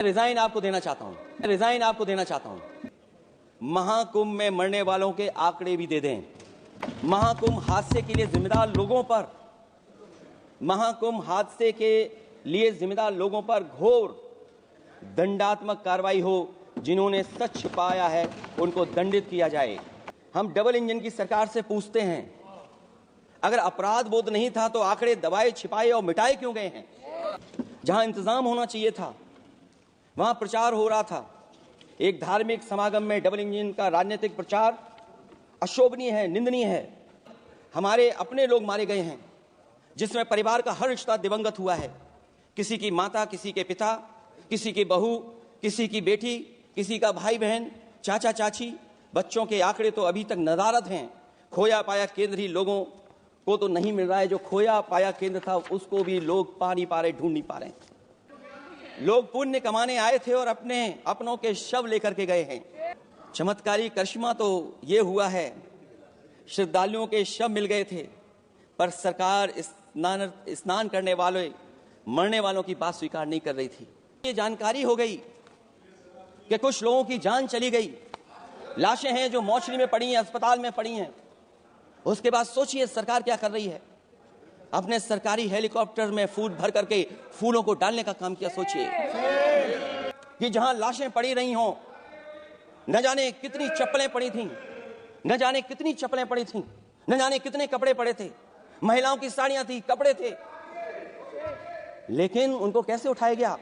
Resign आपको देना चाहता हूं। महाकुंभ में मरने वालों के आंकड़े भी दे दें। महाकुंभ हादसे के लिए जिम्मेदार लोगों पर घोर दंडात्मक कार्रवाई हो। जिन्होंने सच छिपाया है उनको दंडित किया जाए। हम डबल इंजन की सरकार से पूछते हैं, अगर अपराध बोध नहीं था तो आंकड़े दबाए, छिपाए और मिटाए क्यों गए हैं? जहां इंतजाम होना चाहिए था वहां प्रचार हो रहा था। एक धार्मिक समागम में डबल इंजन का राजनीतिक प्रचार अशोभनीय है, निंदनीय है। हमारे अपने लोग मारे गए हैं, जिसमें परिवार का हर रिश्ता दिवंगत हुआ है। किसी की माता, किसी के पिता, किसी की बहू, किसी की बेटी, किसी का भाई बहन, चाचा चाची। बच्चों के आंकड़े तो अभी तक नदारद हैं। खोया पाया केंद्र ही लोगों को तो नहीं मिल रहा है। जो खोया पाया केंद्र था उसको भी लोग पा नहीं पा रहे, ढूंढ नहीं पा रहे। लोग पुण्य कमाने आए थे और अपनों के शव लेकर के गए हैं। चमत्कारी करिश्मा तो ये हुआ है, श्रद्धालुओं के शव मिल गए थे, पर सरकार स्नान करने वाले मरने वालों की बात स्वीकार नहीं कर रही थी। ये जानकारी हो गई कि कुछ लोगों की जान चली गई। लाशें हैं जो मोर्चरी में पड़ी हैं, अस्पताल में पड़ी हैं। उसके बाद सोचिए सरकार क्या कर रही है। अपने सरकारी हेलीकॉप्टर में फूल भर करके फूलों को डालने का काम किया। सोचिए कि जहां लाशें पड़ी रही हों, न जाने कितनी चप्पलें पड़ी थीं, न जाने कितने कपड़े पड़े थे। महिलाओं की साड़ियां थी, कपड़े थे, लेकिन उनको कैसे उठाया गया?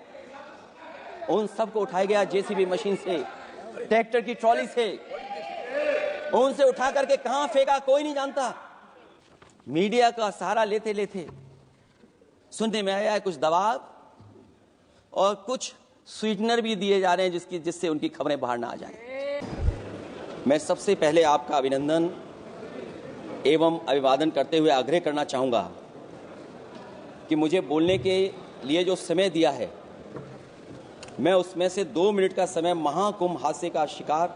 उन सबको उठाया गया जेसीबी मशीन से, ट्रैक्टर की ट्रॉली से। उनसे उठा करके कहां फेंका कोई नहीं जानता। मीडिया का सहारा लेते लेते सुनने में आया है कुछ दबाव और कुछ स्वीटनर भी दिए जा रहे हैं जिससे उनकी खबरें बाहर ना आ जाएं। मैं सबसे पहले आपका अभिनंदन एवं अभिवादन करते हुए आग्रह करना चाहूंगा कि मुझे बोलने के लिए जो समय दिया है, मैं उसमें से 2 मिनट का समय महाकुंभ हादसे का शिकार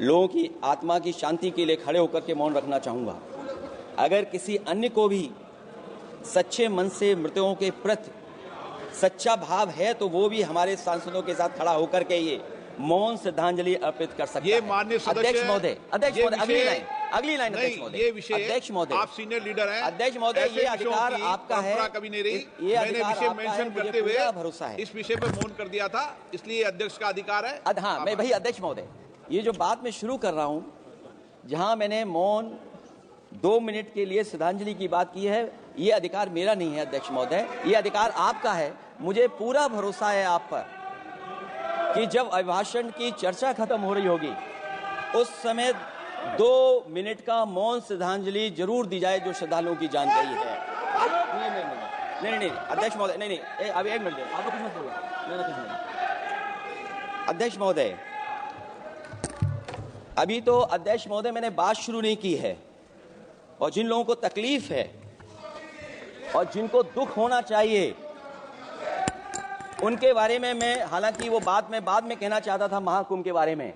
लोगों की आत्मा की शांति के लिए खड़े होकर के मौन रखना चाहूंगा। अगर किसी अन्य को भी सच्चे मन से मृतकों के प्रति सच्चा भाव है तो वो भी हमारे सांसदों के साथ खड़ा होकर के ये मौन श्रद्धांजलि अर्पित कर सकता है। माननीय सदस्य अध्यक्ष महोदय, अगली लाइन अध्यक्ष महोदय, आप सीनियर लीडर हैं। अध्यक्ष महोदय, ये अधिकार आपका है। कभी नहीं रही। ये मैंने विषय मेंशन करते हुए भरोसा है, इस विषय पर मौन कर दिया था, इसलिए अध्यक्ष का अधिकार है। हाँ, मैं भाई अध्यक्ष महोदय, ये जो बात मैं शुरू कर रहा हूं, जहां मैंने मौन 2 मिनट के लिए श्रद्धांजलि की बात की है, ये अधिकार मेरा नहीं है अध्यक्ष महोदय, ये अधिकार आपका है। मुझे पूरा भरोसा है आप पर कि जब अभिभाषण की चर्चा खत्म हो रही होगी उस समय 2 मिनट का मौन श्रद्धांजलि जरूर दी जाए जो श्रद्धालुओं की जान गई है। नहीं अध्यक्ष महोदय, नहीं अभी 1 मिनट आपको कुछ मत बोलना। अध्यक्ष महोदय, अभी तो अध्यक्ष महोदय मैंने बात शुरू नहीं की है, और जिन लोगों को तकलीफ है और जिनको दुख होना चाहिए उनके बारे में मैं, हालांकि वो बात मैं बाद में कहना चाहता था महाकुंभ के बारे में,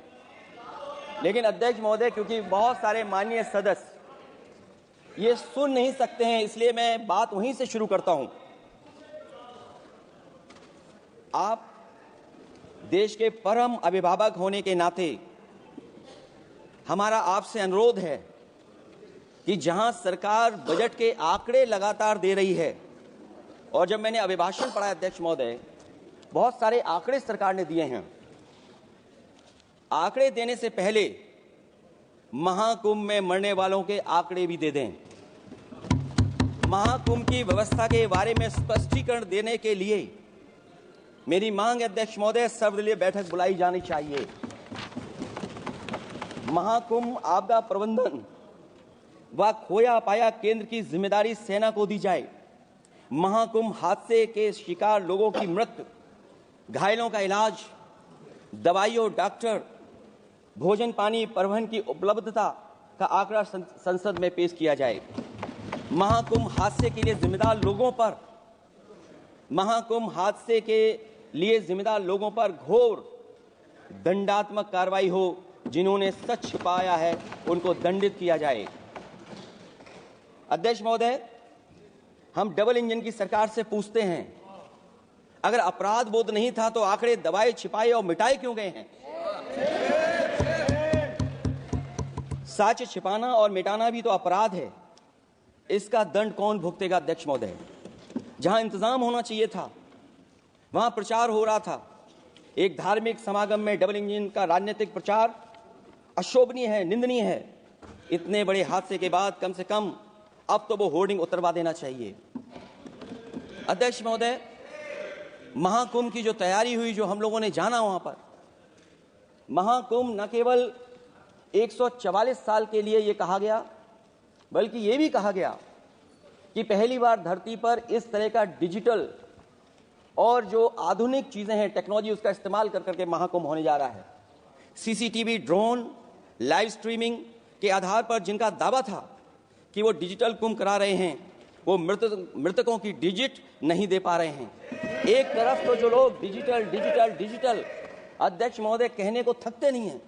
लेकिन अध्यक्ष महोदय क्योंकि बहुत सारे माननीय सदस्य ये सुन नहीं सकते हैं, इसलिए मैं बात वहीं से शुरू करता हूं। आप देश के परम अभिभावक होने के नाते हमारा आपसे अनुरोध है कि जहां सरकार बजट के आंकड़े लगातार दे रही है, और जब मैंने अभिभाषण पढ़ा अध्यक्ष महोदय, बहुत सारे आंकड़े सरकार ने दिए हैं। आंकड़े देने से पहले महाकुंभ में मरने वालों के आंकड़े भी दे दें। महाकुंभ की व्यवस्था के बारे में स्पष्टीकरण देने के लिए मेरी मांग है अध्यक्ष महोदय, सर्वदलीय बैठक बुलाई जानी चाहिए। महाकुंभ आपदा प्रबंधन व खोया पाया केंद्र की जिम्मेदारी सेना को दी जाए। महाकुंभ हादसे के शिकार लोगों की मृत्यु, घायलों का इलाज, दवाइयों, डॉक्टर, भोजन पानी, परिवहन की उपलब्धता का आंकड़ा संसद में पेश किया जाए। महाकुंभ हादसे के लिए जिम्मेदार लोगों पर घोर दंडात्मक कार्रवाई हो। जिन्होंने सच छिपाया है उनको दंडित किया जाए। अध्यक्ष महोदय, हम डबल इंजन की सरकार से पूछते हैं, अगर अपराध बोध नहीं था तो आंकड़े दबाए, छिपाए और मिटाए क्यों गए हैं? सच छिपाना और मिटाना भी तो अपराध है। इसका दंड कौन भुगतेगा अध्यक्ष महोदय? जहां इंतजाम होना चाहिए था वहां प्रचार हो रहा था। एक धार्मिक समागम में डबल इंजन का राजनीतिक प्रचार अशोभनीय है, निंदनीय है। इतने बड़े हादसे के बाद कम से कम अब तो वो होर्डिंग उतरवा देना चाहिए। अध्यक्ष महोदय, महाकुंभ की जो तैयारी हुई, जो हम लोगों ने जाना वहां पर, महाकुंभ न केवल 144 साल के लिए ये कहा गया, बल्कि ये भी कहा गया कि पहली बार धरती पर इस तरह का डिजिटल और जो आधुनिक चीजें हैं, टेक्नोलॉजी, उसका इस्तेमाल कर करके महाकुंभ होने जा रहा है। सीसीटीवी, ड्रोन, लाइव स्ट्रीमिंग के आधार पर जिनका दावा था कि वो डिजिटल कुंभ करा रहे हैं, वो मृतकों की डिजिट नहीं दे पा रहे हैं। एक तरफ तो जो लोग डिजिटल डिजिटल डिजिटल अध्यक्ष महोदय कहने को थकते नहीं हैं,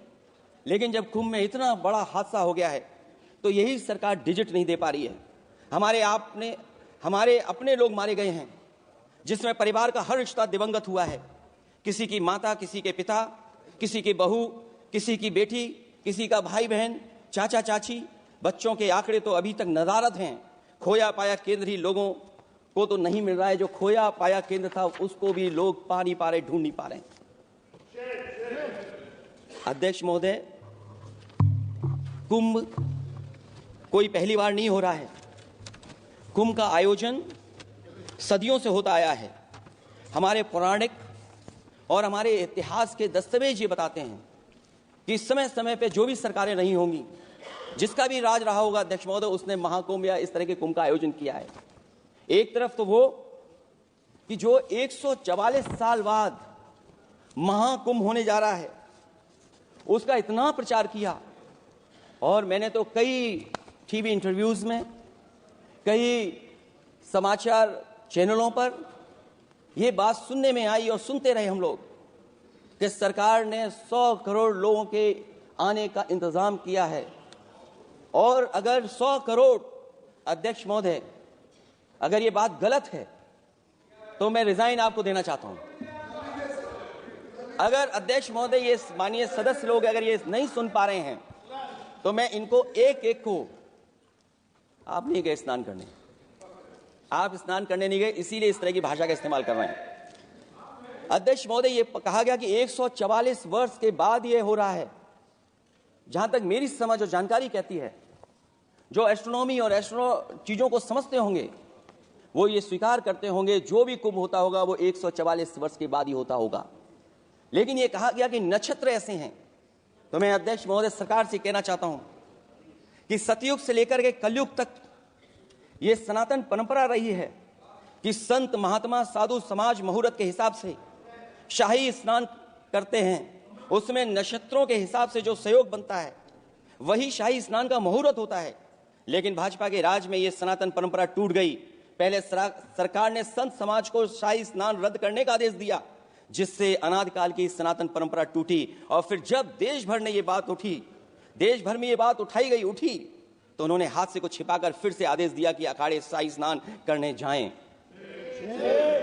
लेकिन जब कुंभ में इतना बड़ा हादसा हो गया है तो यही सरकार डिजिट नहीं दे पा रही है। हमारे अपने लोग मारे गए हैं, जिसमें परिवार का हर रिश्ता दिवंगत हुआ है। किसी की माता, किसी के पिता, किसी की बहू, किसी की बेटी, किसी का भाई बहन, चाचा चाची। बच्चों के आंकड़े तो अभी तक नदारद हैं। खोया पाया केंद्र ही लोगों को तो नहीं मिल रहा है। जो खोया पाया केंद्र था उसको भी लोग पा नहीं पा रहे, ढूंढ नहीं पा रहे। अध्यक्ष महोदय, कुंभ कोई पहली बार नहीं हो रहा है। कुंभ का आयोजन सदियों से होता आया है। हमारे पौराणिक और हमारे इतिहास के दस्तावेज ये बताते हैं कि समय समय पे जो भी सरकारें नहीं होंगी, जिसका भी राज रहा होगा अध्यक्ष महोदय, उसने महाकुंभ या इस तरह के कुंभ का आयोजन किया है। एक तरफ तो वो कि जो 144 साल बाद महाकुंभ होने जा रहा है, उसका इतना प्रचार किया। और मैंने तो कई टीवी इंटरव्यूज में, कई समाचार चैनलों पर यह बात सुनने में आई और सुनते रहे हम लोग कि सरकार ने 100 करोड़ लोगों के आने का इंतजाम किया है। और अगर 100 करोड़, अध्यक्ष महोदय, अगर ये बात गलत है तो मैं रिजाइन आपको देना चाहता हूं। अगर अध्यक्ष महोदय, ये माननीय सदस्य लोग अगर ये नहीं सुन पा रहे हैं तो मैं इनको एक एक को, आप नहीं गए स्नान करने, आप स्नान करने नहीं गए, इसीलिए इस तरह की भाषा का इस्तेमाल कर रहे हैं। अध्यक्ष महोदय, ये कहा गया कि 144 वर्ष के बाद ये हो रहा है। जहां तक मेरी समझ और जानकारी कहती है, जो एस्ट्रोनॉमी और एस्ट्रो चीजों को समझते होंगे वो ये स्वीकार करते होंगे जो भी कुंभ होता होगा वो 144 वर्ष के बाद ही होता होगा। लेकिन ये कहा गया कि नक्षत्र ऐसे हैं। तो मैं अध्यक्ष महोदय सरकार से कहना चाहता हूं कि सतयुग से लेकर के कलयुग तक ये सनातन परंपरा रही है कि संत, महात्मा, साधु समाज मुहूर्त के हिसाब से शाही स्नान करते हैं। उसमें नक्षत्रों के हिसाब से जो सहयोग बनता है वही शाही स्नान का मुहूर्त होता है। लेकिन भाजपा के राज में ये सनातन परंपरा टूट गई। पहले सरकार ने संत समाज को शाही स्नान रद्द करने का आदेश दिया, जिससे अनादिकाल की सनातन परंपरा टूटी। और फिर जब देश भर में ये बात उठी, देश भर में ये बात उठी तो उन्होंने हादसे को छिपाकर फिर से आदेश दिया कि अखाड़े शाही स्नान करने जाएं।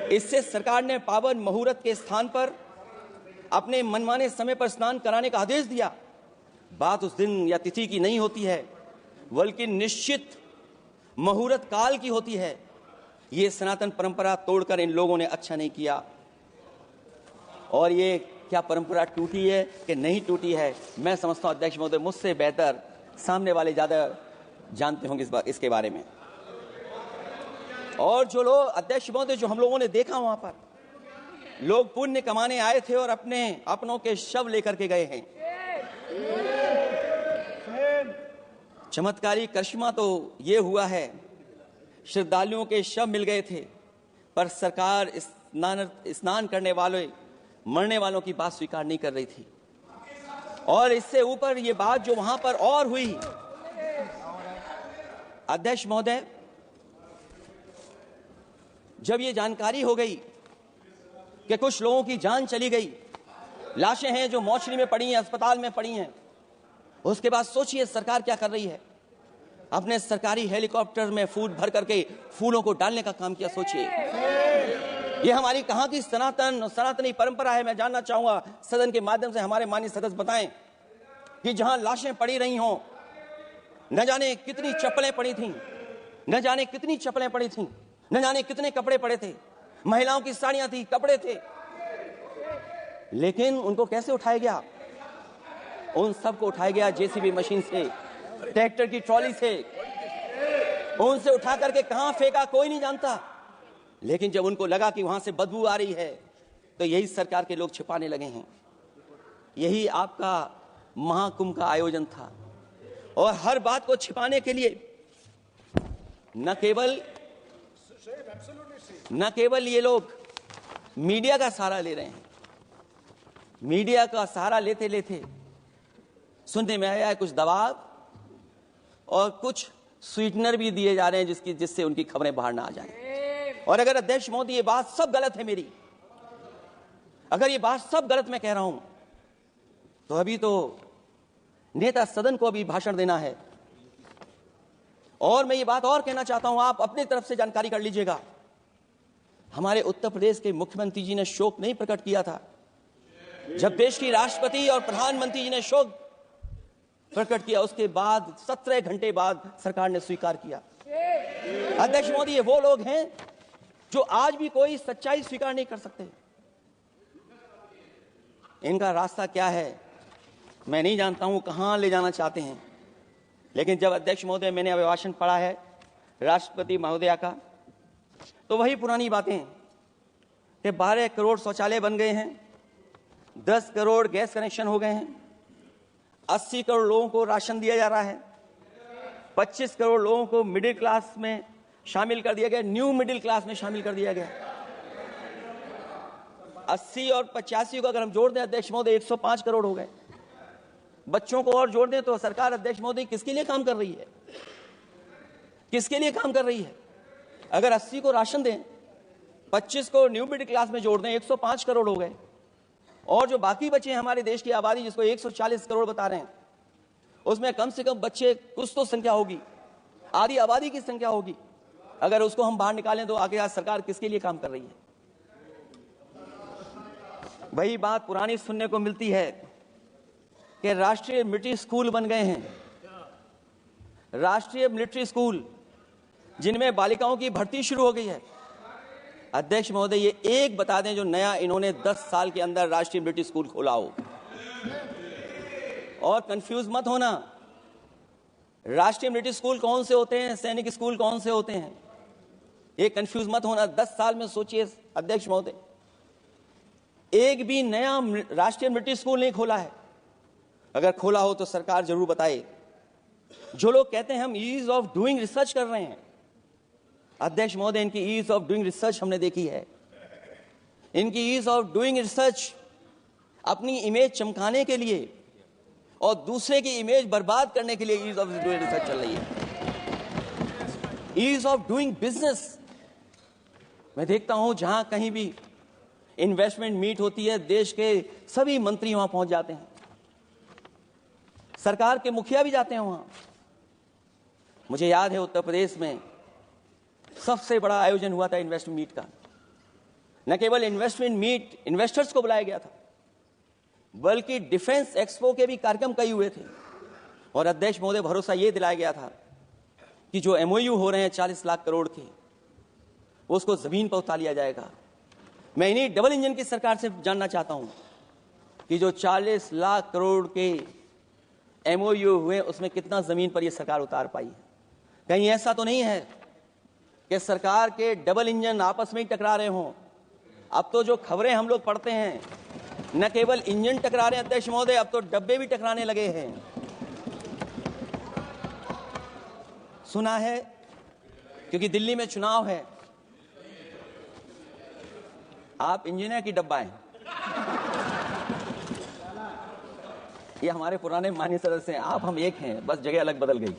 इससे सरकार ने पावन मुहूर्त के स्थान पर अपने मनमाने समय पर स्नान कराने का आदेश दिया। बात उस दिन या तिथि की नहीं होती है, बल्कि निश्चित मुहूर्त काल की होती है। ये सनातन परंपरा तोड़कर इन लोगों ने अच्छा नहीं किया। और ये क्या परंपरा टूटी है कि नहीं टूटी है, मैं समझता हूं अध्यक्ष महोदय मुझसे बेहतर सामने वाले ज्यादा जानते होंगे इसके बारे में। और जो लोग, अध्यक्ष महोदय, जो हम लोगों ने देखा वहां पर, लोग पुण्य कमाने आए थे और अपनों के शव लेकर के गए हैं। चमत्कारी करिश्मा तो ये हुआ है, श्रद्धालुओं के शव मिल गए थे, पर सरकार स्नान करने वाले मरने वालों की बात स्वीकार नहीं कर रही थी। और इससे ऊपर ये बात जो वहां पर और हुई, अध्यक्ष महोदय, जब ये जानकारी हो गई कि कुछ लोगों की जान चली गई, लाशें हैं जो मोर्चरी में पड़ी हैं, अस्पताल में पड़ी हैं, उसके बाद सोचिए सरकार क्या कर रही है। अपने सरकारी हेलीकॉप्टर में फूल भर करके फूलों को डालने का काम किया। सोचिए ये हमारी कहां की सनातनी परंपरा है? मैं जानना चाहूंगा, सदन के माध्यम से हमारे माननीय सदस्य बताएं कि जहां लाशें पड़ी रही हों, न जाने कितनी चप्पलें पड़ी थीं, न जाने कितनी चप्पलें पड़ी थीं, न जाने कितने कपड़े पड़े थे, महिलाओं की साड़ियां थी, कपड़े थे, लेकिन उनको कैसे उठाया गया? उन सबको उठाया गया जेसीबी मशीन से, ट्रैक्टर की ट्रॉली से। उनसे उठा करके कहां फेंका कोई नहीं जानता, लेकिन जब उनको लगा कि वहां से बदबू आ रही है तो यही सरकार के लोग छिपाने लगे हैं। यही आपका महाकुंभ का आयोजन था, और हर बात को छिपाने के लिए न केवल ये लोग मीडिया का सहारा ले रहे हैं, मीडिया का सहारा लेते लेते सुनने में आया है कुछ दबाव और कुछ स्वीटनर भी दिए जा रहे हैं जिससे उनकी खबरें बाहर ना आ जाएं। और अगर अध्यक्ष मोदी ये बात सब गलत है मेरी, अगर ये बात सब गलत मैं कह रहा हूं, तो अभी तो नेता सदन को अभी भाषण देना है। और मैं ये बात और कहना चाहता हूं, आप अपनी तरफ से जानकारी कर लीजिएगा। हमारे उत्तर प्रदेश के मुख्यमंत्री जी ने शोक नहीं प्रकट किया था। जब देश की राष्ट्रपति और प्रधानमंत्री जी ने शोक प्रकट किया, उसके बाद 17 घंटे बाद सरकार ने स्वीकार किया। अध्यक्ष मोदी, ये वो लोग हैं जो आज भी कोई सच्चाई स्वीकार नहीं कर सकते। इनका रास्ता क्या है मैं नहीं जानता हूं, कहां ले जाना चाहते हैं। लेकिन जब अध्यक्ष महोदय मैंने अभिभाषण पढ़ा है राष्ट्रपति महोदया का, तो वही पुरानी बातें कि 12 करोड़ शौचालय बन गए हैं, 10 करोड़ गैस कनेक्शन हो गए हैं, 80 करोड़ लोगों को राशन दिया जा रहा है, 25 करोड़ लोगों को मिडिल क्लास में शामिल कर दिया गया, न्यू मिडिल क्लास में शामिल कर दिया गया। 80 और 85 को अगर हम जोड़ दें अध्यक्ष महोदय 105 करोड़ हो गए। बच्चों को और जोड़ दें तो सरकार अध्यक्ष महोदय किसके लिए काम कर रही है? किसके लिए काम कर रही है? अगर 80 को राशन दें, 25 को न्यू मिडिल क्लास में जोड़ दें, 105 करोड़ हो गए। और जो बाकी बचे हैं हमारे देश की आबादी, जिसको 140 करोड़ बता रहे हैं, उसमें कम से कम बच्चे कुछ तो संख्या होगी, आधी आबादी की संख्या होगी। अगर उसको हम बाहर निकालें तो आगे आज सरकार किसके लिए काम कर रही है? वही बात पुरानी सुनने को मिलती है कि राष्ट्रीय मिलिट्री स्कूल बन गए हैं, राष्ट्रीय मिलिट्री स्कूल जिनमें बालिकाओं की भर्ती शुरू हो गई है। अध्यक्ष महोदय, ये एक बता दें जो नया इन्होंने 10 साल के अंदर राष्ट्रीय मिलिट्री स्कूल खोला हो। और कंफ्यूज मत होना, राष्ट्रीय मिलिट्री स्कूल कौन से होते हैं, सैनिक स्कूल कौन से होते हैं, ये कंफ्यूज मत होना। 10 साल में सोचिए अध्यक्ष महोदय, एक भी नया राष्ट्रीय मिलिट्री स्कूल नहीं खोला है। अगर खोला हो तो सरकार जरूर बताए। जो लोग कहते हैं हम ईज ऑफ डूइंग रिसर्च कर रहे हैं, अध्यक्ष महोदय इनकी ईज ऑफ डूइंग रिसर्च हमने देखी है। इनकी ईज ऑफ डूइंग रिसर्च अपनी इमेज चमकाने के लिए और दूसरे की इमेज बर्बाद करने के लिए ईज ऑफ डूइंग रिसर्च चल रही है। ईज ऑफ डूइंग बिजनेस, मैं देखता हूं जहां कहीं भी इन्वेस्टमेंट मीट होती है, देश के सभी मंत्री वहां पहुंच जाते हैं, सरकार के मुखिया भी जाते हैं वहां। मुझे याद है उत्तर प्रदेश में सबसे बड़ा आयोजन हुआ था इन्वेस्टमेंट मीट का। न केवल इन्वेस्टमेंट मीट इन्वेस्टर्स को बुलाया गया था, बल्कि डिफेंस एक्सपो के भी कार्यक्रम कई हुए थे। और अध्यक्ष महोदय भरोसा यह दिलाया गया था कि जो एमओयू हो रहे हैं 40 लाख करोड़ के, उसको जमीन पर उतार लिया जाएगा। मैं इन्हीं डबल इंजन की सरकार से जानना चाहता हूं कि जो 40 लाख करोड़ के एमओयू हुए, उसमें कितना जमीन पर यह सरकार उतार पाई है? कहीं ऐसा तो नहीं है कि सरकार के डबल इंजन आपस में ही टकरा रहे हों? अब तो जो खबरें हम लोग पढ़ते हैं, न केवल इंजन टकरा रहे हैं अध्यक्ष महोदय, अब तो डब्बे भी टकराने लगे हैं। सुना है क्योंकि दिल्ली में चुनाव है, आप इंजीनियर की डब्बा हैं। ये हमारे पुराने माननीय सदस्य हैं, आप हम एक हैं, बस जगह अलग बदल गई।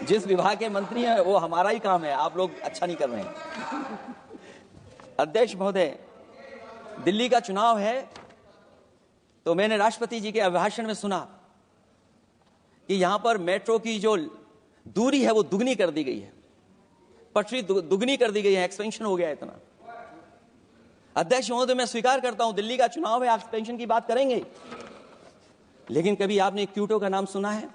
जिस विभाग के मंत्री हैं वो हमारा ही काम है, आप लोग अच्छा नहीं कर रहे हैं। अध्यक्ष महोदय, दिल्ली का चुनाव है तो मैंने राष्ट्रपति जी के अभिभाषण में सुना कि यहां पर मेट्रो की जो दूरी है वो दुगनी कर दी गई है, पटरी दुगनी कर दी गई है, एक्सपेंशन हो गया है इतना। अध्यक्ष महोदय, मैं स्वीकार करता हूं दिल्ली का चुनाव है, आप पेंशन की बात करेंगे, लेकिन कभी आपने क्यूटो का नाम सुना है?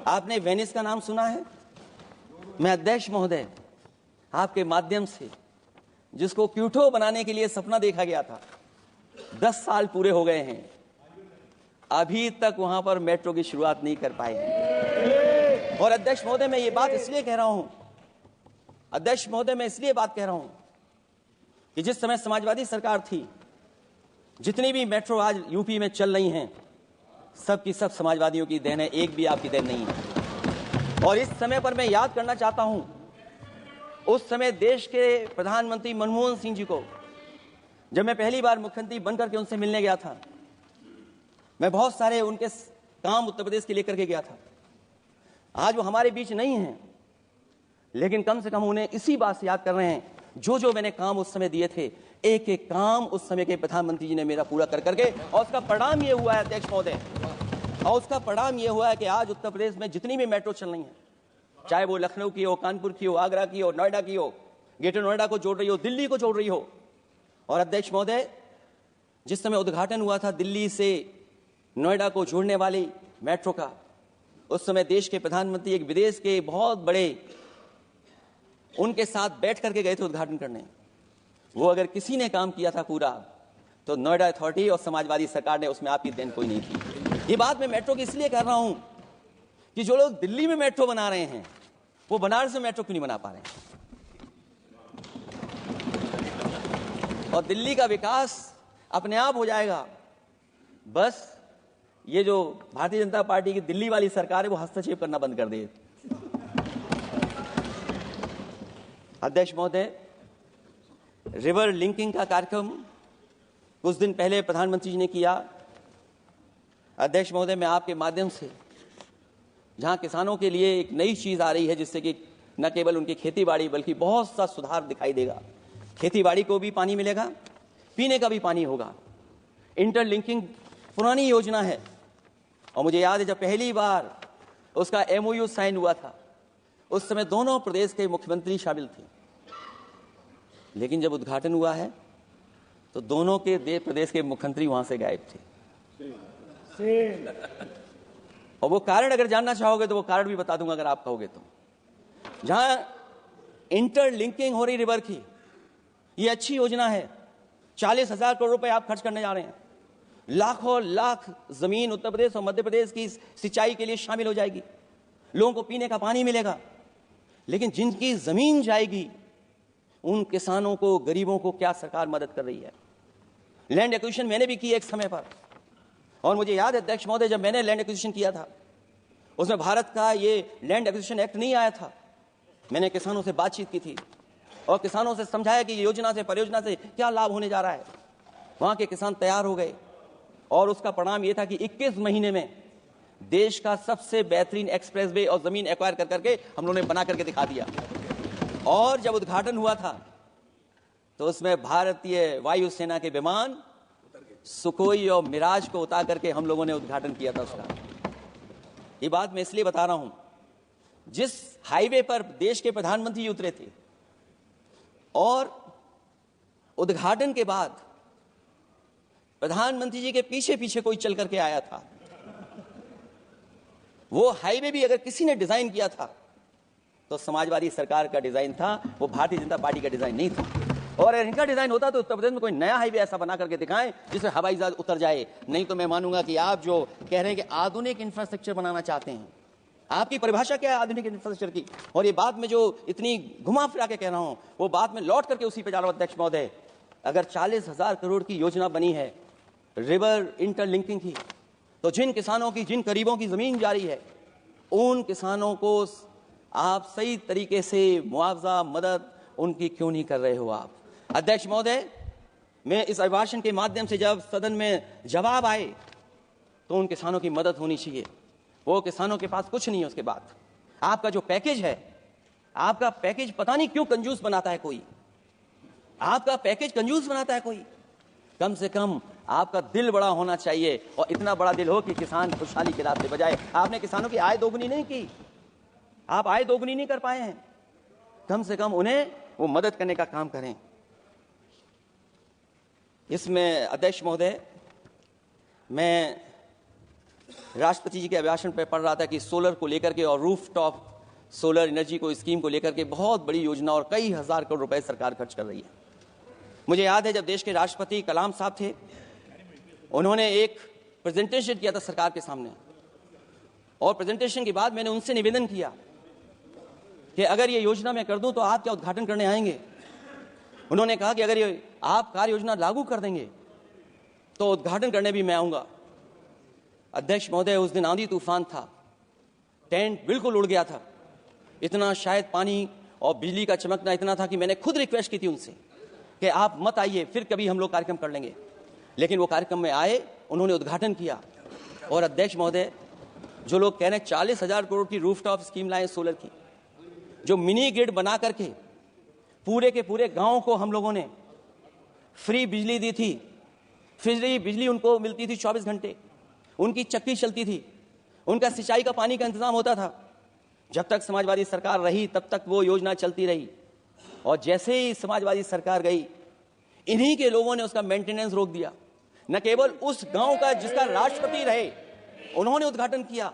आपने वेनिस का नाम सुना है? मैं अध्यक्ष महोदय आपके माध्यम से, जिसको क्यूटो बनाने के लिए सपना देखा गया था, 10 साल पूरे हो गए हैं, अभी तक वहां पर मेट्रो की शुरुआत नहीं कर पाए हैं। और अध्यक्ष महोदय, मैं ये बात इसलिए कह रहा हूं, अध्यक्ष महोदय मैं इसलिए बात कह रहा हूं कि जिस समय समाजवादी सरकार थी, जितनी भी मेट्रो आज यूपी में चल रही हैं, सब की सब समाजवादियों की देन है, एक भी आपकी देन नहीं है। और इस समय पर मैं याद करना चाहता हूं, उस समय देश के प्रधानमंत्री मनमोहन सिंह जी को जब मैं पहली बार मुख्यमंत्री बनकर के उनसे मिलने गया था, मैं बहुत सारे उनके काम उत्तर प्रदेश के लेकर के गया था। आज वो हमारे बीच नहीं हैं, लेकिन कम से कम उन्हें इसी बात से याद कर रहे हैं, जो जो मैंने काम उस समय दिए थे, एक एक काम उस समय के प्रधानमंत्री जी ने मेरा पूरा कर करके, और उसका परिणाम ये हुआ है अध्यक्ष महोदय, और उसका परिणाम ये हुआ है कि आज उत्तर प्रदेश में जितनी भी मेट्रो चल रही है, चाहे वो लखनऊ की हो, कानपुर की हो, आगरा की हो, नोएडा की हो, ग्रेटर नोएडा को जोड़ रही हो, दिल्ली को जोड़ रही हो। और अध्यक्ष महोदय, जिस समय उद्घाटन हुआ था दिल्ली से नोएडा को जोड़ने वाली मेट्रो का, उस समय देश के प्रधानमंत्री एक विदेश के बहुत बड़े उनके साथ बैठ करके गए थे उद्घाटन करने। वो अगर किसी ने काम किया था पूरा, तो नोएडा अथॉरिटी और समाजवादी सरकार ने, उसमें आपकी देन कोई नहीं थी। ये बात मैं मेट्रो की इसलिए कर रहा हूं कि जो लोग दिल्ली में मेट्रो बना रहे हैं, वो बनारस में मेट्रो क्यों नहीं बना पा रहे हैं? और दिल्ली का विकास अपने आप हो जाएगा, बस ये जो भारतीय जनता पार्टी की दिल्ली वाली सरकार है, वो हस्तक्षेप करना बंद कर दे। अध्यक्ष महोदय, रिवर लिंकिंग का कार्यक्रम कुछ दिन पहले प्रधानमंत्री जी ने किया। अध्यक्ष महोदय, मैं आपके माध्यम से, जहां किसानों के लिए एक नई चीज आ रही है, जिससे कि न केवल उनकी खेती बाड़ी बल्कि बहुत सा सुधार दिखाई देगा। खेती बाड़ी को भी पानी मिलेगा, पीने का भी पानी होगा। इंटरलिंकिंग पुरानी योजना है, और मुझे याद है जब पहली बार उसका MOU साइन हुआ था, उस समय दोनों प्रदेश के मुख्यमंत्री शामिल थे, लेकिन जब उद्घाटन हुआ है तो दोनों के प्रदेश के मुख्यमंत्री वहां से गायब थे। और वो कारण अगर जानना चाहोगे तो वो कारण भी बता दूंगा अगर आप कहोगे तो। जहां इंटरलिंकिंग हो रही रिवर की, ये अच्छी योजना है, 40,000 करोड़ रुपए आप खर्च करने जा रहे हैं, लाखों लाख जमीन उत्तर प्रदेश और मध्य प्रदेश की सिंचाई के लिए शामिल हो जाएगी, लोगों को पीने का पानी मिलेगा। लेकिन जिनकी जमीन जाएगी, उन किसानों को, गरीबों को क्या सरकार मदद कर रही है? लैंड एक्विजिशन मैंने भी की एक समय पर, और मुझे याद है अध्यक्ष महोदय, जब मैंने लैंड एक्विजिशन किया था, उसमें भारत का ये लैंड एक्विजिशन एक्ट नहीं आया था। मैंने किसानों से बातचीत की थी और किसानों से समझाया कि योजना से, परियोजना से क्या लाभ होने जा रहा है। वहां के किसान तैयार हो गए, और उसका परिणाम यह था कि 21 महीने में देश का सबसे बेहतरीन एक्सप्रेसवे और जमीन एक्वायर कर करके हम लोगों ने बना करके दिखा दिया। और जब उद्घाटन हुआ था तो उसमें भारतीय वायुसेना के विमान सुखोई और मिराज को उतार करके हम लोगों ने उद्घाटन किया था उसका। ये बात मैं इसलिए बता रहा हूं, जिस हाईवे पर देश के प्रधानमंत्री उतरे थे और उद्घाटन के बाद प्रधानमंत्री जी के पीछे पीछे कोई चल करके आया था, वो हाईवे भी अगर किसी ने डिजाइन किया था तो समाजवादी सरकार का डिजाइन था, वो भारतीय जनता पार्टी का डिजाइन नहीं था। और अगर इनका डिजाइन होता तो उत्तर प्रदेश में कोई नया हाईवे ऐसा बना करके दिखाएं जिसमें हवाई जहाज उतर जाए। नहीं तो मैं मानूंगा कि आप जो कह रहे हैं कि आधुनिक इंफ्रास्ट्रक्चर बनाना चाहते हैं, आपकी परिभाषा क्या है आधुनिक इंफ्रास्ट्रक्चर की? और ये बात में जो इतनी घुमा फिरा के कह रहा हूं, वो बात में लौट करके उसी पे जा रहा हूं अध्यक्ष महोदय। अगर 40,000 करोड़ की योजना बनी है रिवर इंटरलिंकिंग की, तो जिन किसानों की, जिन गरीबों की जमीन जा रही है, उन किसानों को आप सही तरीके से मुआवजा, मदद उनकी क्यों नहीं कर रहे हो आप? अध्यक्ष महोदय, मैं इस अभिभाषण के माध्यम से जब सदन में जवाब आए तो उन किसानों की मदद होनी चाहिए। वो किसानों के पास कुछ नहीं है। उसके बाद आपका जो पैकेज है, आपका पैकेज पता नहीं क्यों कंजूस बनाता है कोई, आपका पैकेज कंजूस बनाता है कोई। कम से कम आपका दिल बड़ा होना चाहिए, और इतना बड़ा दिल हो कि किसान खुशहाली के रास्ते बजाए। आपने किसानों की आय दोगुनी नहीं की, आप आय दोगुनी नहीं कर पाए हैं। कम से कम उन्हें वो मदद करने का काम करें। इसमें अध्यक्ष महोदय, मैं राष्ट्रपति जी के अभिभाषण पर पढ़ रहा था कि सोलर को लेकर के और रूफटॉप सोलर एनर्जी को स्कीम को लेकर के बहुत बड़ी योजना और कई हजार करोड़ रुपए सरकार खर्च कर रही है। मुझे याद है जब देश के राष्ट्रपति कलाम साहब थे, उन्होंने एक प्रेजेंटेशन किया था सरकार के सामने, और प्रेजेंटेशन के बाद मैंने उनसे निवेदन किया कि अगर ये योजना मैं कर दूं तो आप क्या उद्घाटन करने आएंगे। उन्होंने कहा कि अगर ये आप कार्य योजना लागू कर देंगे तो उद्घाटन करने भी मैं आऊंगा। अध्यक्ष महोदय, उस दिन आंधी तूफान था, टेंट बिल्कुल उड़ गया था, इतना शायद पानी और बिजली का चमकना इतना था कि मैंने खुद रिक्वेस्ट की थी उनसे कि आप मत आइए, फिर कभी हम लोग कार्यक्रम कर लेंगे। लेकिन वो कार्यक्रम में आए, उन्होंने उद्घाटन किया। और अध्यक्ष महोदय, जो लोग कह रहे हैं 40,000 करोड़ की रूफटॉप स्कीम लाए सोलर की, जो मिनी ग्रिड बना करके पूरे के पूरे गांव को हम लोगों ने फ्री बिजली दी थी। फ्री बिजली उनको मिलती थी 24 घंटे, उनकी चक्की चलती थी, उनका सिंचाई का पानी का इंतजाम होता था। जब तक समाजवादी सरकार रही तब तक वो योजना चलती रही, और जैसे ही समाजवादी सरकार गई, इन्हीं के लोगों ने उसका मेंटेनेंस रोक दिया। न केवल उस गांव का जिसका राष्ट्रपति रहे उन्होंने उद्घाटन किया,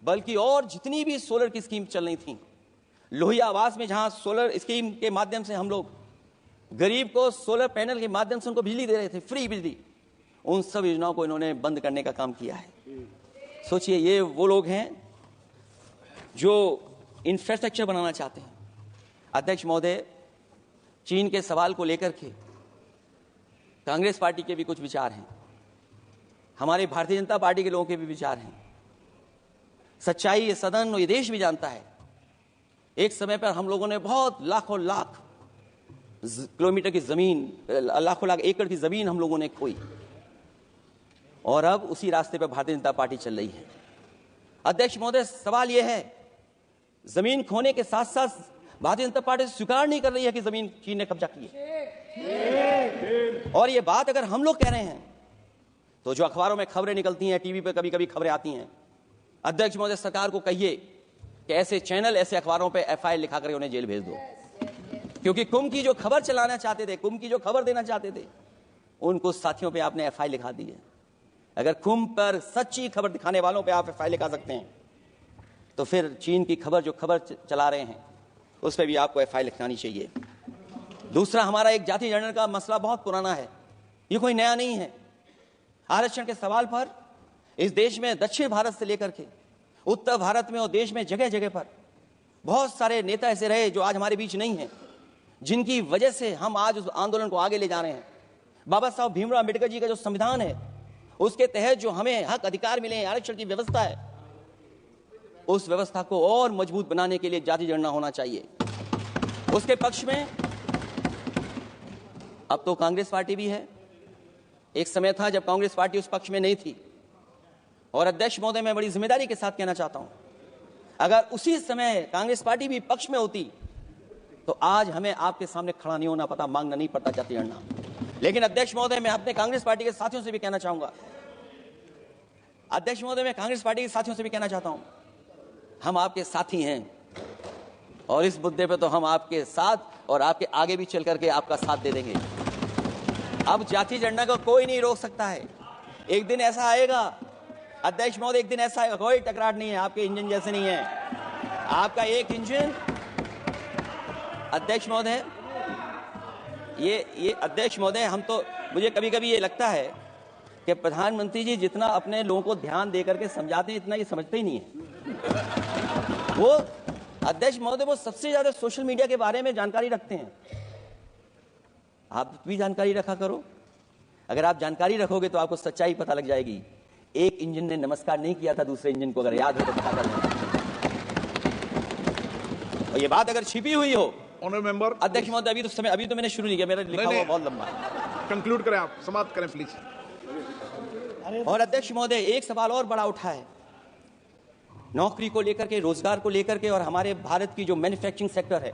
बल्कि और जितनी भी सोलर की स्कीम चल रही थी, लोहिया आवास में जहां सोलर स्कीम के माध्यम से हम लोग गरीब को सोलर पैनल के माध्यम से उनको बिजली दे रहे थे, फ्री बिजली, उन सब योजनाओं को इन्होंने बंद करने का काम किया है। सोचिए, ये वो लोग हैं जो इंफ्रास्ट्रक्चर बनाना चाहते हैं। अध्यक्ष महोदय, चीन के सवाल को लेकर के कांग्रेस पार्टी के भी कुछ विचार हैं, हमारे भारतीय जनता पार्टी के लोगों के भी विचार हैं। सच्चाई ये सदन और ये देश भी जानता है, एक समय पर हम लोगों ने बहुत लाखों लाख किलोमीटर की जमीन, लाखों लाख एकड़ की जमीन हम लोगों ने खोई, और अब उसी रास्ते पर भारतीय जनता पार्टी चल रही है। अध्यक्ष महोदय, सवाल यह है, जमीन खोने के साथ साथ भारतीय जनता पार्टी स्वीकार नहीं कर रही है कि जमीन चीन ने कब्जा की है। और ये बात अगर हम लोग कह रहे हैं तो जो अखबारों में खबरें निकलती हैं, टीवी पे कभी कभी खबरें आती हैं, अध्यक्ष महोदय सरकार को कहिए कि ऐसे चैनल, ऐसे अखबारों पे एफआईआर लिखा कर उन्हें जेल भेज दो, क्योंकि कुंभ की जो खबर चलाना चाहते थे, कुंभ की जो खबर देना चाहते थे, उन कुछ साथियों पे आपने एफआईआर लिखा दी है। अगर कुंभ पर सच्ची खबर दिखाने वालों पे आप एफआईआर लिखा सकते हैं, तो फिर चीन की खबर, जो खबर चला रहे हैं, उस पर भी आपको एफआईआर लिखानी चाहिए। दूसरा, हमारा एक जाति जनगणना का मसला बहुत पुराना है, ये कोई नया नहीं है। आरक्षण के सवाल पर इस देश में दक्षिण भारत से लेकर के उत्तर भारत में और देश में जगह जगह पर बहुत सारे नेता ऐसे रहे जो आज हमारे बीच नहीं हैं, जिनकी वजह से हम आज उस आंदोलन को आगे ले जा रहे हैं। बाबा साहब भीमराव अम्बेडकर जी का जो संविधान है, उसके तहत जो हमें हक अधिकार मिले हैं, आरक्षण की व्यवस्था है, उस व्यवस्था को और मजबूत बनाने के लिए जाति जनगणना होना चाहिए। उसके पक्ष में अब तो कांग्रेस पार्टी भी है, एक समय था जब कांग्रेस पार्टी उस पक्ष में नहीं थी। और अध्यक्ष महोदय, मैं बड़ी जिम्मेदारी के साथ कहना चाहता हूं, अगर उसी समय कांग्रेस पार्टी भी पक्ष में होती तो आज हमें आपके सामने खड़ा नहीं होना पता, मांगना नहीं पड़ता जाति जनगणना। लेकिन अध्यक्ष महोदय, मैं अपने कांग्रेस पार्टी के साथियों से भी कहना चाहूंगा, अध्यक्ष महोदय, मैं कांग्रेस पार्टी के साथियों से भी कहना चाहता हूं, हम आपके साथी हैं, और इस मुद्दे पे तो हम आपके साथ और आपके आगे भी चल करके आपका साथ दे देंगे। अब जाति जनगणना को कोई नहीं रोक सकता है। एक दिन ऐसा आएगा अध्यक्ष महोदय, एक दिन ऐसा आएगा, कोई टकराट नहीं है, आपके इंजन जैसे नहीं है, आपका एक इंजन। अध्यक्ष महोदय, ये अध्यक्ष महोदय, हम तो, मुझे कभी कभी ये लगता है कि प्रधानमंत्री जी जितना अपने लोगों को ध्यान दे करके समझाते हैं, इतना ये समझते ही नहीं है। वो अध्यक्ष महोदय, वो सबसे ज्यादा सोशल मीडिया के बारे में जानकारी रखते हैं। आप भी जानकारी रखा करो, अगर आप जानकारी रखोगे तो आपको सच्चाई पता लग जाएगी। एक इंजन ने नमस्कार नहीं किया था दूसरे इंजन को, अगर याद हो तो पता कर लेना। और ये बात अगर छिपी हुई हो, ऑनरेबल मेंबर, अध्यक्ष महोदय, अभी तो मैंने शुरू नहीं किया, मेरा लिखा हुआ बहुत लंबा है। कंक्लूड करें, आप समाप्त करें प्लीज। और अध्यक्ष महोदय, एक सवाल और बड़ा उठा है, नौकरी को लेकर के, रोजगार को लेकर के, और हमारे भारत की जो मैन्युफैक्चरिंग सेक्टर है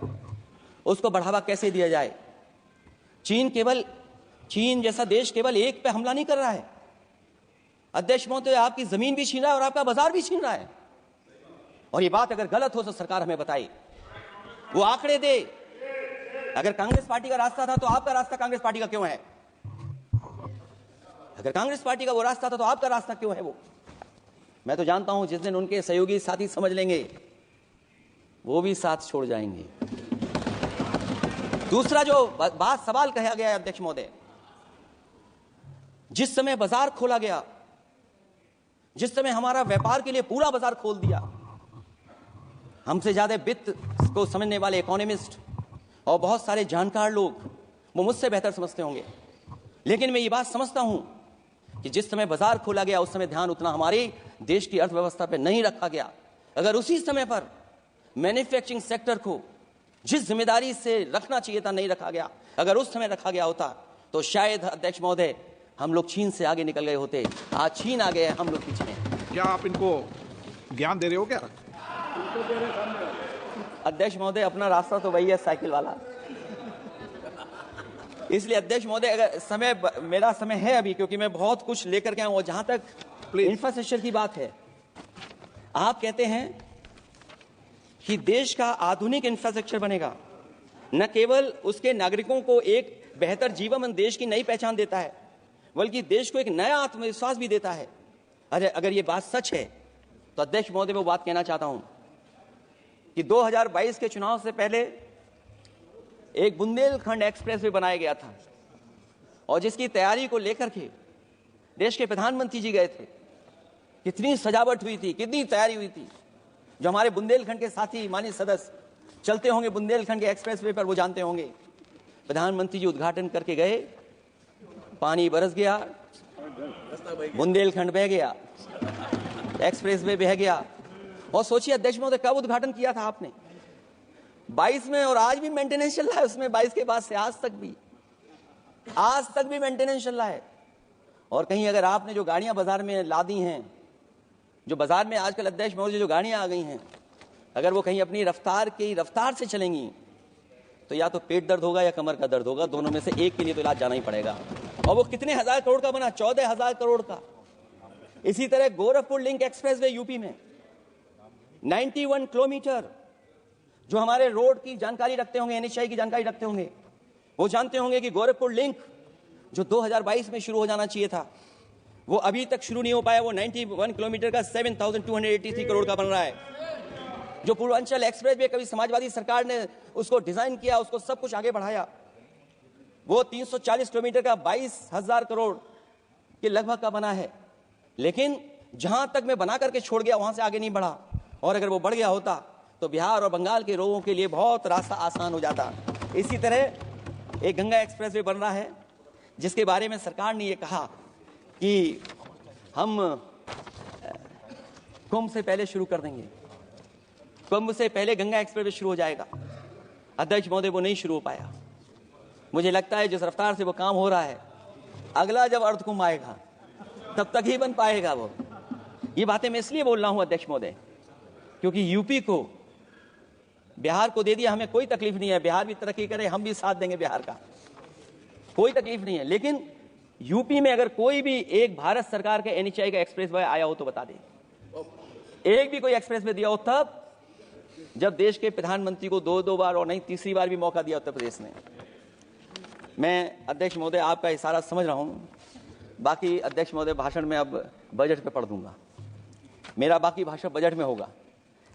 उसको बढ़ावा कैसे दिया जाए। चीन जैसा देश केवल एक पे हमला नहीं कर रहा है अध्यक्ष महोदय, आपकी जमीन भी छीन रहा है और आपका बाजार भी छीन रहा है। और ये बात अगर गलत हो तो सरकार हमें बताए, वो आंकड़े दे। अगर कांग्रेस पार्टी का रास्ता था तो आपका रास्ता कांग्रेस पार्टी का क्यों है? अगर कांग्रेस पार्टी का वो रास्ता था तो आपका रास्ता क्यों है वो? मैं तो जानता हूं जिस दिन उनके सहयोगी साथी समझ लेंगे वो भी साथ छोड़ जाएंगे। दूसरा जो बात सवाल कहा गया है अध्यक्ष महोदय, जिस समय बाजार खोला गया, जिस समय हमारा व्यापार के लिए पूरा बाजार खोल दिया, हमसे ज्यादा वित्त को समझने वाले इकोनॉमिस्ट और बहुत सारे जानकार लोग वो मुझसे बेहतर समझते होंगे, लेकिन मैं ये बात समझता हूं कि जिस समय बाजार खोला गया उस समय ध्यान उतना हमारे देश की अर्थव्यवस्था पर नहीं रखा गया। अगर उसी समय पर मैन्युफैक्चरिंग सेक्टर को जिस जिम्मेदारी से रखना चाहिए था नहीं रखा गया, अगर उस समय रखा गया होता तो शायद अध्यक्ष महोदय हम लोग चीन से आगे निकल गए होते। आज चीन आ गए, हम लोग पीछे हैं। क्या आप इनको ज्ञान दे रहे हो क्या? अध्यक्ष महोदय अपना रास्ता तो वही है, साइकिल वाला। इसलिए अध्यक्ष महोदय अगर समय, मेरा समय है अभी, क्योंकि मैं बहुत कुछ लेकर के आऊं। और जहां तक इंफ्रास्ट्रक्चर की बात है, आप कहते हैं कि देश का आधुनिक इंफ्रास्ट्रक्चर बनेगा, न केवल उसके नागरिकों को एक बेहतर जीवन, देश की नई पहचान देता है, बल्कि देश को एक नया आत्मविश्वास भी देता है। अरे अगर ये बात सच है तो अध्यक्ष महोदय मैं बात कहना चाहता हूं कि 2022 के चुनाव से पहले एक बुंदेलखंड एक्सप्रेस वे बनाया गया था और जिसकी तैयारी को लेकर के देश के प्रधानमंत्री जी गए थे। कितनी सजावट हुई थी, कितनी तैयारी हुई थी। जो हमारे बुंदेलखंड के साथी माननीय सदस्य चलते होंगे बुंदेलखंड के एक्सप्रेस वे पर, वो जानते होंगे प्रधानमंत्री जी उद्घाटन करके गए, पानी बरस गया, बुंदेलखंड बह गया, एक्सप्रेस वे बह गया। और सोचिए अध्यक्ष महोदय कब उद्घाटन किया था आपने? 22 में, और आज भी मेंटेनेंस चल रहा है उसमें। 22 के बाद से आज तक भी मेंटेनेंस चल रहा है। और कहीं अगर आपने जो गाड़ियां बाजार में ला दी हैं, जो बाजार में आजकल अध्यक्ष महोदय जो गाड़ियां आ गई हैं, अगर वो कहीं अपनी रफ्तार से चलेंगी तो या तो पेट दर्द होगा या कमर का दर्द होगा, दोनों में से एक के लिए तो इलाज जाना ही पड़ेगा। और वो कितने हजार करोड़ का बना? 14,000 करोड़ का। इसी तरह गोरखपुर लिंक एक्सप्रेसवे यूपी में 91 किलोमीटर। जो हमारे रोड की जानकारी रखते होंगे, एनएचआई की जानकारी रखते होंगे, वो जानते होंगे कि गोरखपुर लिंक जो 2022 में शुरू हो जाना चाहिए था, वो अभी तक शुरू नहीं हो पाया। वो 91 किलोमीटर का 7,283 करोड़ का बन रहा है। जो पूर्वांचल एक्सप्रेस वे कभी समाजवादी सरकार ने उसको डिजाइन किया, उसको सब कुछ आगे बढ़ाया, वो 340 किलोमीटर का 22,000 करोड़ के लगभग का बना है। लेकिन जहां तक मैं बना करके छोड़ गया वहां से आगे नहीं बढ़ा। और अगर वो बढ़ गया होता तो बिहार और बंगाल के लोगों के लिए बहुत रास्ता आसान हो जाता। इसी तरह एक गंगा एक्सप्रेस वे बन रहा है जिसके बारे में सरकार ने ये कहा कि हम कुंभ से पहले शुरू कर देंगे, कुंभ से पहले गंगा एक्सप्रेस वे शुरू हो जाएगा। अध्यक्ष महोदय वो नहीं शुरू हो पाया। मुझे लगता है जिस रफ्तार से वो काम हो रहा है, अगला जब अर्ध कुंभ आएगा तब तक ही बन पाएगा वो। ये बातें मैं इसलिए बोल रहा हूं अध्यक्ष महोदय क्योंकि यूपी को बिहार को दे दिया, हमें कोई तकलीफ नहीं है। बिहार भी तरक्की करे, हम भी साथ देंगे बिहार का, कोई तकलीफ नहीं है। लेकिन यूपी में अगर कोई भी एक भारत सरकार के एनएचआई का एक्सप्रेस वे आया हो तो बता दे। एक भी कोई एक्सप्रेस वे दिया हो तब जब देश के प्रधानमंत्री को दो बार और नहीं तीसरी बार भी मौका दिया उत्तर प्रदेश ने। मैं अध्यक्ष महोदय आपका इशारा समझ रहा हूं। बाकी अध्यक्ष महोदय भाषण में अब बजट पे पढ़ दूंगा, मेरा बाकी भाषण बजट में होगा।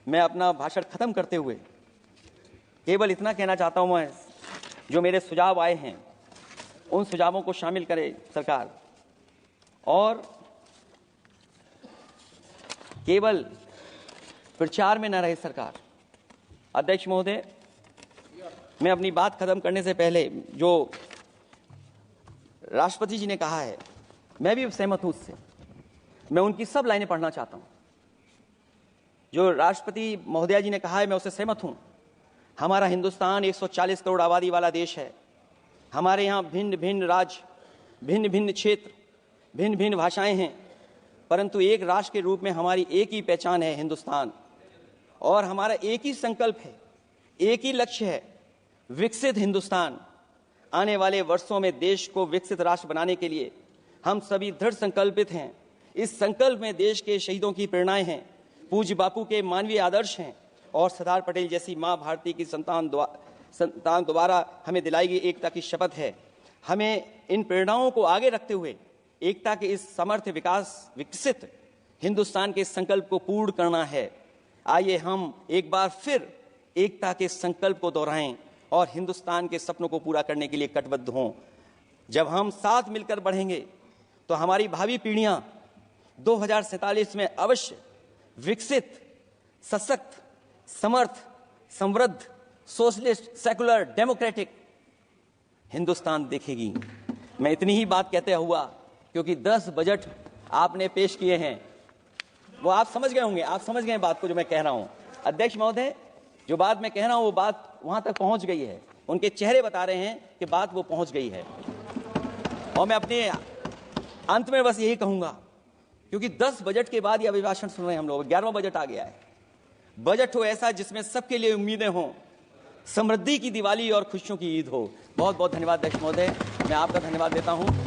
मैं अपना भाषण खत्म करते हुए केवल इतना कहना चाहता हूं, मैं जो मेरे सुझाव आए हैं उन सुझावों को शामिल करे सरकार, और केवल प्रचार में न रहे सरकार। अध्यक्ष महोदय, मैं अपनी बात खत्म करने से पहले जो राष्ट्रपति जी ने कहा है मैं भी सहमत हूं उससे। मैं उनकी सब लाइनें पढ़ना चाहता हूं। जो राष्ट्रपति महोदया जी ने कहा है मैं उससे सहमत हूं। हमारा हिंदुस्तान 140 करोड़ आबादी वाला देश है। हमारे यहाँ भिन्न भिन्न राज्य, भिन्न भिन्न क्षेत्र, भिन्न भिन्न भाषाएं हैं, परंतु एक राष्ट्र के रूप में हमारी एक ही पहचान है, हिंदुस्तान। और हमारा एक ही संकल्प है, एक ही लक्ष्य है, विकसित हिंदुस्तान। आने वाले वर्षों में देश को विकसित राष्ट्र बनाने के लिए हम सभी दृढ़ संकल्पित हैं। इस संकल्प में देश के शहीदों की प्रेरणाएं हैं, पूज्य बापू के मानवीय आदर्श हैं और सरदार पटेल जैसी मां भारती की संतान द्वारा हमें दिलाई गई एकता की शपथ है। हमें इन प्रेरणाओं को आगे रखते हुए एकता के इस समर्थ विकसित हिंदुस्तान के संकल्प को पूर्ण करना है। आइए हम एक बार फिर एकता के संकल्प को दोहराएं और हिंदुस्तान के सपनों को पूरा करने के लिए कटिबद्ध हों। जब हम साथ मिलकर बढ़ेंगे तो हमारी भावी पीढ़ियां 2047 में अवश्य विकसित, सशक्त, समर्थ, समृद्ध, सोशलिस्ट, सेकुलर, डेमोक्रेटिक हिंदुस्तान देखेगी। मैं इतनी ही बात कहते हुआ, क्योंकि 10 बजट आपने पेश किए हैं, वो आप समझ गए होंगे, आप समझ गए बात को जो मैं कह रहा हूं। अध्यक्ष महोदय, जो बात मैं कह रहा हूं वो बात वहां तक पहुंच गई है, उनके चेहरे बता रहे हैं कि बात वो पहुंच गई है। और मैं अपने अंत में बस यही कहूंगा, क्योंकि 10 बजट के बाद ये अभिभाषण सुन रहे हैं हम लोग, 11वां बजट आ गया है। बजट हो ऐसा जिसमें सबके लिए उम्मीदें हों, समृद्धि की दिवाली और खुशियों की ईद हो। बहुत बहुत धन्यवाद अध्यक्ष महोदय, मैं आपका धन्यवाद देता हूं।